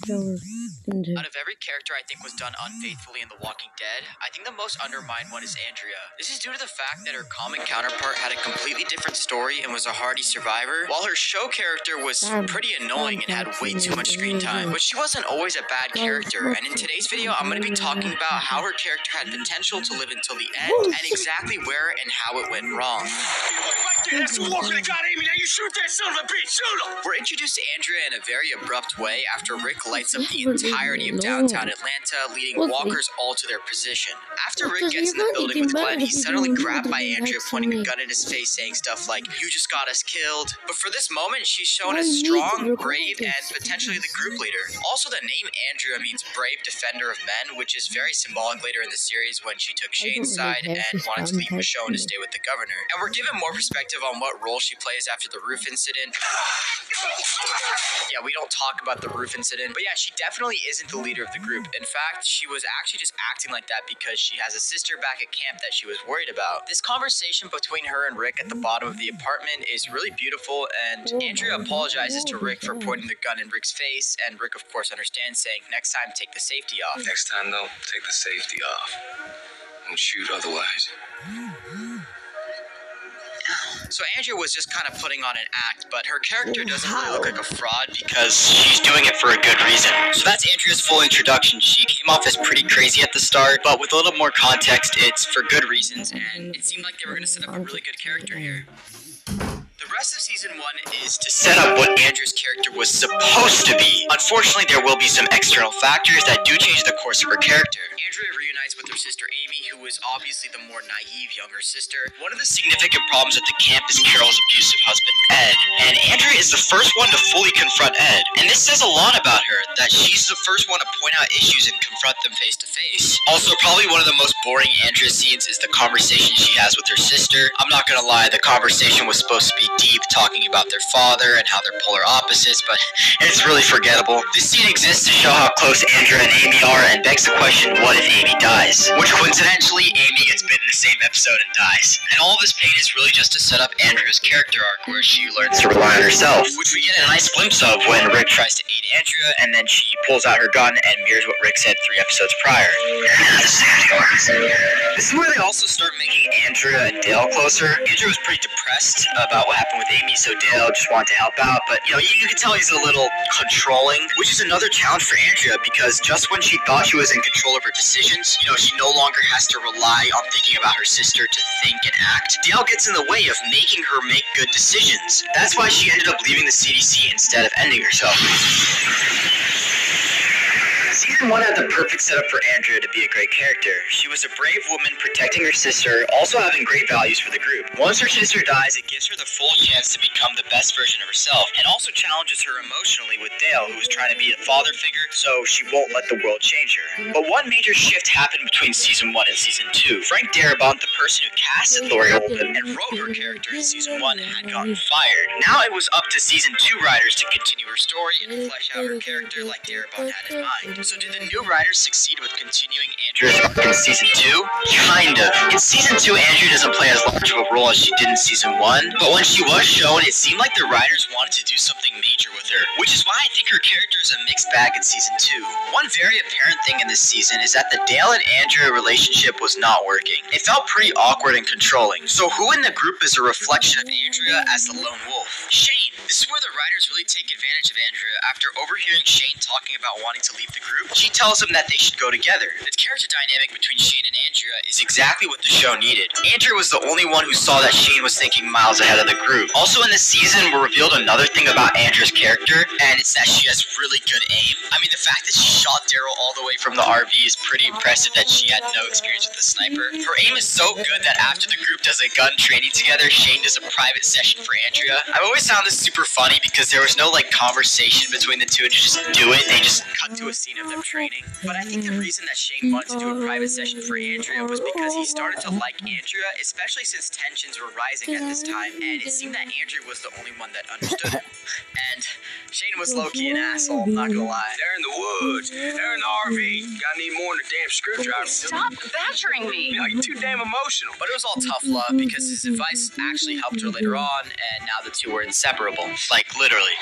Out of every character I think was done unfaithfully in The Walking Dead, I think the most undermined one is Andrea. This is due to the fact that her comic counterpart had a completely different story and was a hardy survivor, while her show character was pretty annoying and had way too much screen time. But she wasn't always a bad character, and in today's video I'm going to be talking about how her character had potential to live until the end, and exactly where and how it went wrong. That's the walker that got Amy. Now you shoot that son of a bitch. Shoot him. We're introduced to Andrea in a very abrupt way after Rick lights up the entirety of downtown Atlanta, leading walkers all to their position. After Rick gets in the building with Glenn, he's suddenly grabbed by Andrea, pointing a gun in his face, saying stuff like, "You just got us killed." But for this moment, she's shown as strong, brave, and potentially the group leader. Also, the name Andrea means brave defender of men, which is very symbolic later in the series when she took Shane's side and wanted to leave Michonne to stay with the governor. And we're given more perspective on what role she plays after the roof incident. Yeah, we don't talk about the roof incident, but yeah, she definitely isn't the leader of the group. In fact, she was actually just acting like that because she has a sister back at camp that she was worried about. This conversation between her and Rick at the bottom of the apartment is really beautiful, and Andrea apologizes to Rick for pointing the gun in Rick's face, and Rick of course understands, saying, "Next time, take the safety off." Next time, though, take the safety off. Don't shoot otherwise. So Andrea was just kind of putting on an act, but her character doesn't really look like a fraud because she's doing it for a good reason. So that's Andrea's full introduction. She came off as pretty crazy at the start, but with a little more context, it's for good reasons, and it seemed like they were going to set up a really good character here. The rest of season 1 is to set up what Andrea's character was supposed to be. Unfortunately, there will be some external factors that do change the course of her character. Andrea reunites with her sister Amy, who is obviously the more naive younger sister. One of the significant problems at the camp is Carol's abusive husband, Ed, and Andrea is the first one to fully confront Ed. And this says a lot about her, that she's the first one to point out issues and confront them face to face. Also, probably one of the most boring Andrea scenes is the conversation she has with her sister. I'm not gonna lie, the conversation was supposed to be deep, talking about their father and how they're polar opposites, but it's really forgettable. This scene exists to show how close Andrea and Amy are and begs the question, what if Amy dies? Which coincidentally, Amy gets bit in the same episode and dies. And all of this pain is really just to set up Andrea's character arc where she learns to rely on herself, which we get a nice glimpse of when Rick tries to aid Andrea and then she pulls out her gun and mirrors what Rick said 3 episodes prior. This is where they also start making Andrea and Dale closer. Andrea was pretty depressed about what happened with Amy, so Dale just wanted to help out, but you can tell he's a little controlling, which is another challenge for Andrea because just when she thought she was in control of her decisions, she no longer has to rely on thinking about her sister to think and act. Dale gets in the way of making her make good decisions. That's why she ended up leaving the CDC instead of ending herself. Season 1 had the perfect setup for Andrea to be a great character. She was a brave woman protecting her sister, also having great values for the group. Once her sister dies, it gives her the full chance to become the best version of herself, and also challenges her emotionally with Dale, who is trying to be a father figure, so she won't let the world change her. But one major shift happened between Season 1 and Season 2. Frank Darabont, the person who casted Laurie Holden and wrote her character in Season 1, had gotten fired. Now it was up to Season 2 writers to continue her story and flesh out her character like Darabont had in mind. So did the new writers succeed with continuing Andrea's arc in Season 2? Kind of. In Season 2, Andrea doesn't play as large of a role as she did in Season 1, but when she was shown, it seemed like the writers wanted to do something major with her, which is why I think her character is a mixed bag in Season 2. One very apparent thing in this season is that the Dale and Andrea relationship was not working. It felt pretty awkward and controlling. So who in the group is a reflection of Andrea as the lone wolf? Shane. This is where the writers really take advantage of Andrea. After overhearing Shane talking about wanting to leave the group, she tells him that they should go together. The character dynamic between Shane and Andrea is exactly what the show needed. Andrea was the only one who saw that Shane was thinking miles ahead of the group. Also in this season, we're revealed another thing about Andrea's character, and it's that she has really good aim. I mean, the fact that she shot Daryl all the way from the RV is pretty impressive that she had no experience with a sniper. Her aim is so good that after the group does a gun training together, Shane does a private session for Andrea. I've always found this super funny because there was no conversation between the two to just do it. They just cut to a scene of them training. But I think the reason that Shane wanted to do a private session for Andrea was because he started to like Andrea, especially since tensions were rising at this time, and it seemed that Andrea was the only one that understood him. And end. Shane was low-key an asshole, I'm not gonna lie. They're in the woods. They're in the RV. Gotta need more than a damn screwdriver. Stop badgering me. You're too damn emotional. But it was all tough love because his advice actually helped her later on, and now the two were inseparable. Like, literally.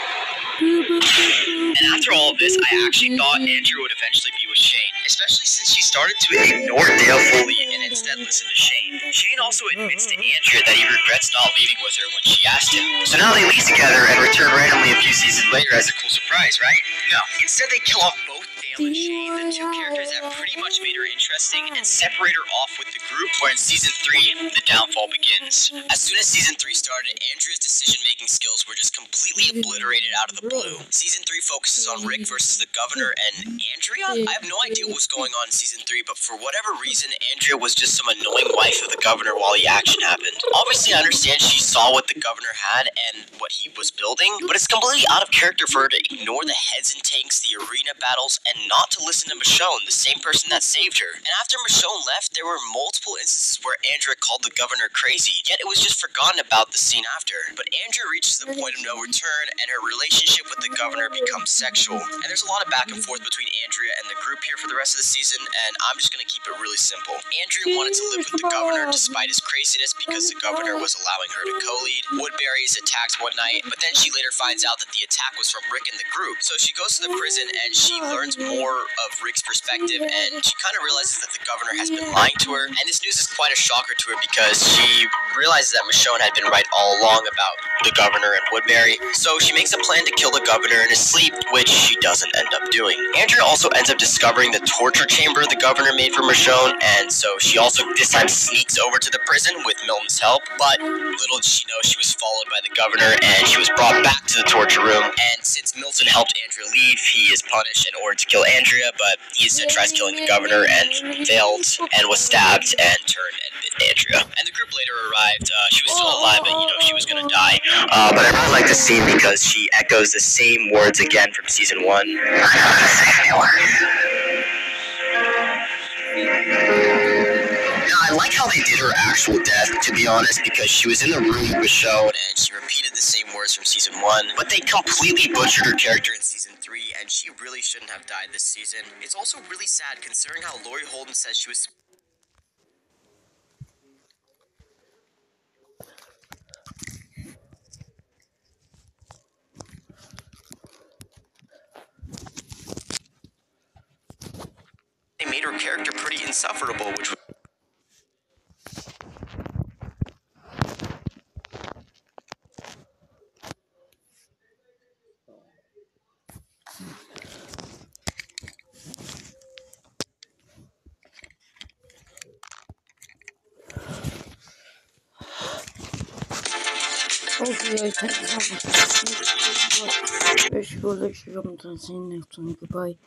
And after all of this, I actually thought Andrea would eventually be with Shane, especially since she started to ignore Dale fully and instead listen to Shane. Shane also admits to Andrea that he regrets not leaving with her when she asked him. So now they leave together and return randomly a few seasons later as a cool surprise, right? No. Instead, they kill off both Dale and Shane, the two characters that pretty much made her interesting, and separate her off with the group, where in season 3, the downfall begins. As soon as season 3 started, Andrea's decision-making skills were just completely obliterated out of the blue. Season 3 focuses on Rick versus the governor and Andrea? I have no idea what was going on in season 3, but for whatever reason, Andrea was just some annoying wife of the governor while the action happened. Obviously, I understand she saw what the governor had and what he was building, but it's completely out of character for her to ignore the heads and tanks, the arena battles, and not to listen to Michonne, the same person that saved her. And after Michonne left, there were multiple instances where Andrea called the governor crazy, yet it was just forgotten about the scene after. But Andrea reaches the point of no return, and her relationship with the governor becomes sexual. And there's a lot of back and forth between Andrea and the group here for the rest of the season, and I'm just gonna keep it really simple. Andrea wanted to live with the governor despite his craziness because the governor was allowing her to co-lead. Woodbury is attacked one night, but then she later finds out that the attack was from Rick and the group. So she goes to the prison and she learns more of Rick's perspective, and she kind of realizes that the governor has been lying to her. And this news is quite a shocker to her because she realizes that Michonne had been right all along about the governor and Woodbury. So she makes a plan to kill the governor in his sleep, which she doesn't end up doing. Andrea also ends up discovering the torture chamber the governor made for Michonne, and so she also this time sneaks over to the prison with Milton's help. But little did she know she was followed by the governor, and she was brought back to the torture room. And since Milton helped Andrea leave, he is punished in order to kill Andrea, but he instead tries killing the governor and failed, and was stabbed and turned and bit Andrea. And the group later arrived. She was still alive, but she was gonna die. But I really like this scene because she echoes the same words again from season 1. I don't have to say any words. I like how they did her actual death, to be honest, because she was in the room with Michonne and she repeated the same words from season 1, but they completely butchered her character in season 3, and she really shouldn't have died this season. It's also really sad considering how Laurie Holden says she was... They made her character pretty insufferable, which was... Okay, thank you so much. Goodbye.